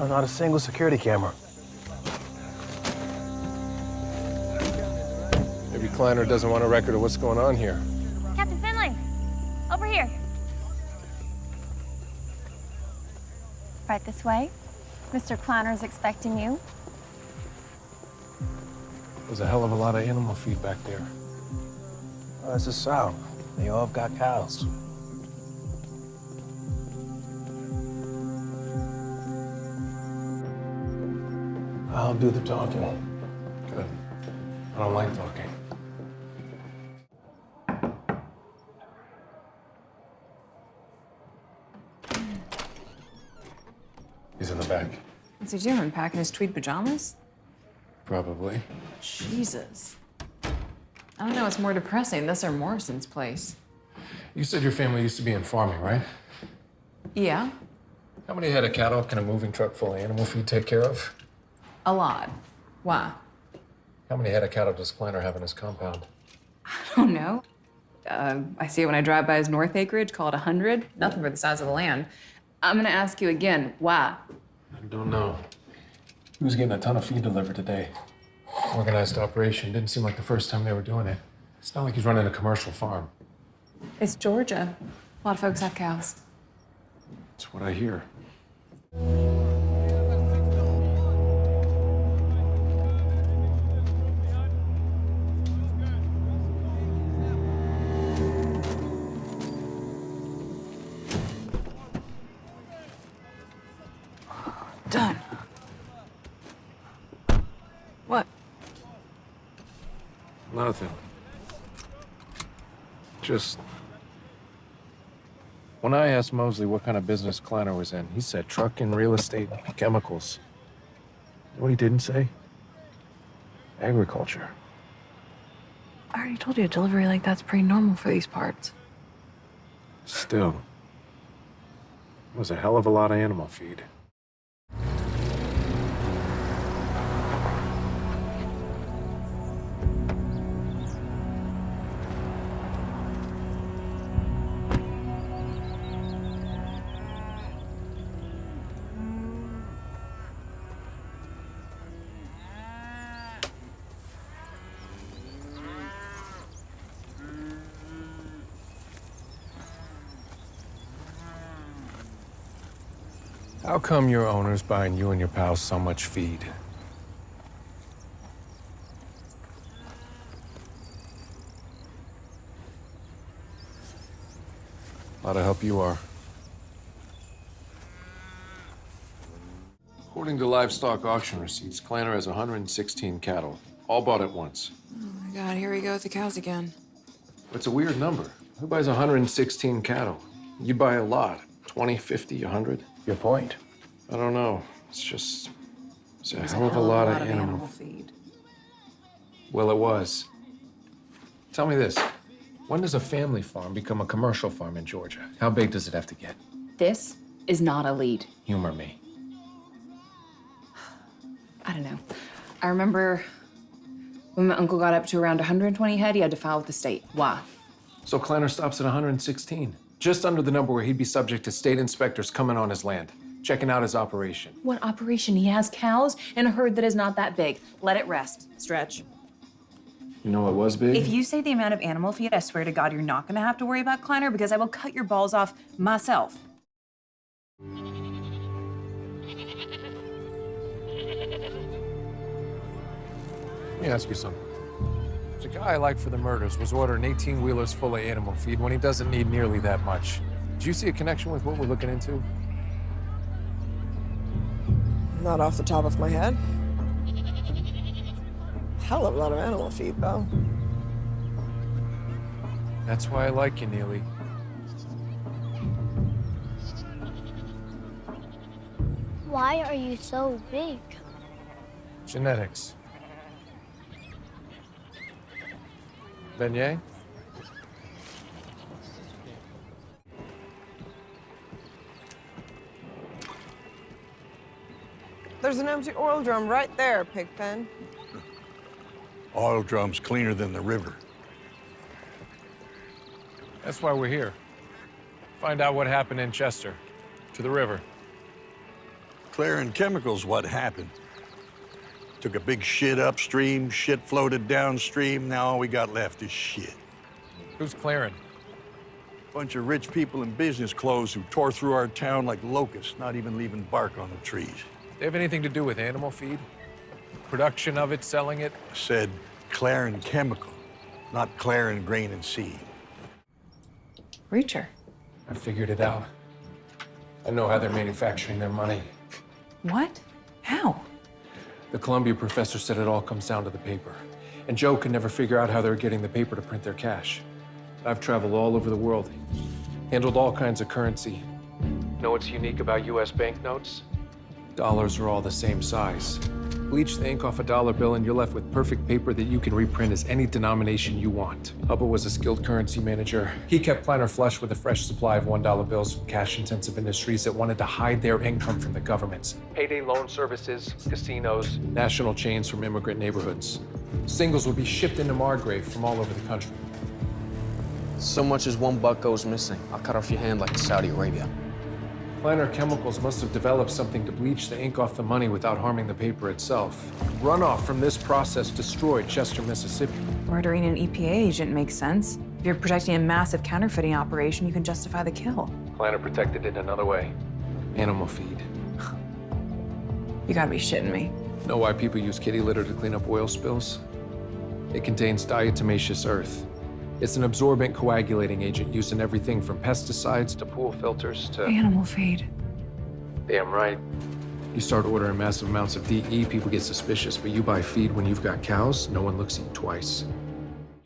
not a single security camera. Maybe Kleiner doesn't want a record of what's going on here. Captain Finley, over here. Right this way. Mr. Kleiner is expecting you. There's a hell of a lot of animal feed back there. It's the South. They all have got cows. I'll do the talking. Good. I don't like talking. He's in the back. What's he doing, packing his tweed pajamas? Probably. Jesus. I don't know what's more depressing, this or Morrison's place. You said your family used to be in farming, right? Yeah, How many head of cattle can a moving truck full of animal feed take care of? a lot. Why? How many head of cattle does Kleiner have in his compound? I don't know. I see it when I drive by his north acreage, call it 100. Nothing for the size of the land. I'm gonna ask you again, why? I don't know. He was getting a ton of feed delivered today. Organized operation. Didn't seem like the first time they were doing it. It's not like he's running a commercial farm. It's Georgia. A lot of folks have cows. That's what I hear. Done. What? Nothing. Just... When I asked Mosley what kind of business Kleiner was in, he said trucking, real estate, chemicals. You know what he didn't say? Agriculture. I already told you a delivery like that's pretty normal for these parts. Still, it was a hell of a lot of animal feed. How come your owner's buying you and your pals so much feed? A lot of help you are. According to livestock auction receipts, Kleiner has 116 cattle, all bought at once. Oh my God, here we go with the cows again. It's a weird number. Who buys 116 cattle? You buy a lot, 20, 50, 100? Your point. I don't know. It's a There's hell of a lot of animal animal. feed. Well, it was. Tell me this. When does a family farm become a commercial farm in Georgia? How big does it have to get? This is not a lead. Humor me. I don't know. I remember when my uncle got up to around 120 head, he had to file with the state. Why? So Kleiner stops at 116. Just under the number where he'd be subject to state inspectors coming on his land, checking out his operation. What operation? He has cows and a herd that is not that big. Let it rest. Stretch. You know what was big? If you say the amount of animal feed, I swear to God, you're not gonna have to worry about Kleiner because I will cut your balls off myself. Let me ask you something. If the guy I like for the murders was ordering 18-wheelers full of animal feed when he doesn't need nearly that much, do you see a connection with what we're looking into? Not off the top of my head. Hell of a lot of animal feed, though. That's why I like you, Neely. Why are you so big? Genetics. Beignet? There's an empty oil drum right there, Pigpen. Oil drum's cleaner than the river. That's why we're here. Find out what happened in Chester. To the river. Clearing chemicals, what happened? Took a big shit upstream, shit floated downstream, now all we got left is shit. Who's clearing? Bunch of rich people in business clothes who tore through our town like locusts, not even leaving bark on the trees. They have anything to do with animal feed? Production of it, selling it? Said clearing chemical, not clearing grain and seed. Reacher. I figured it out. I know how they're manufacturing their money. What? How? The Columbia professor said it all comes down to the paper. And Joe can never figure out how they're getting the paper to print their cash. I've traveled all over the world, handled all kinds of currency. Know what's unique about US banknotes? Dollars are all the same size. Bleach the ink off a dollar bill and you're left with perfect paper that you can reprint as any denomination you want. Hubba was a skilled currency manager. He kept Planner flush with a fresh supply of $1 bills from cash-intensive industries that wanted to hide their income from the governments. Payday loan services, casinos, national chains from immigrant neighborhoods. Singles would be shipped into Margrave from all over the country. So much as $1 goes missing, I'll cut off your hand like Saudi Arabia. Planner Chemicals must have developed something to bleach the ink off the money without harming the paper itself. Runoff from this process destroyed Chester, Mississippi. Murdering an EPA agent makes sense. If you're protecting a massive counterfeiting operation, you can justify the kill. Planner protected it another way. Animal feed. You gotta be shitting me. Know why people use kitty litter to clean up oil spills? It contains diatomaceous earth. It's an absorbent coagulating agent used in everything from pesticides to pool filters to... Animal feed. Damn right. You start ordering massive amounts of DE, people get suspicious, but you buy feed when you've got cows, no one looks at you twice.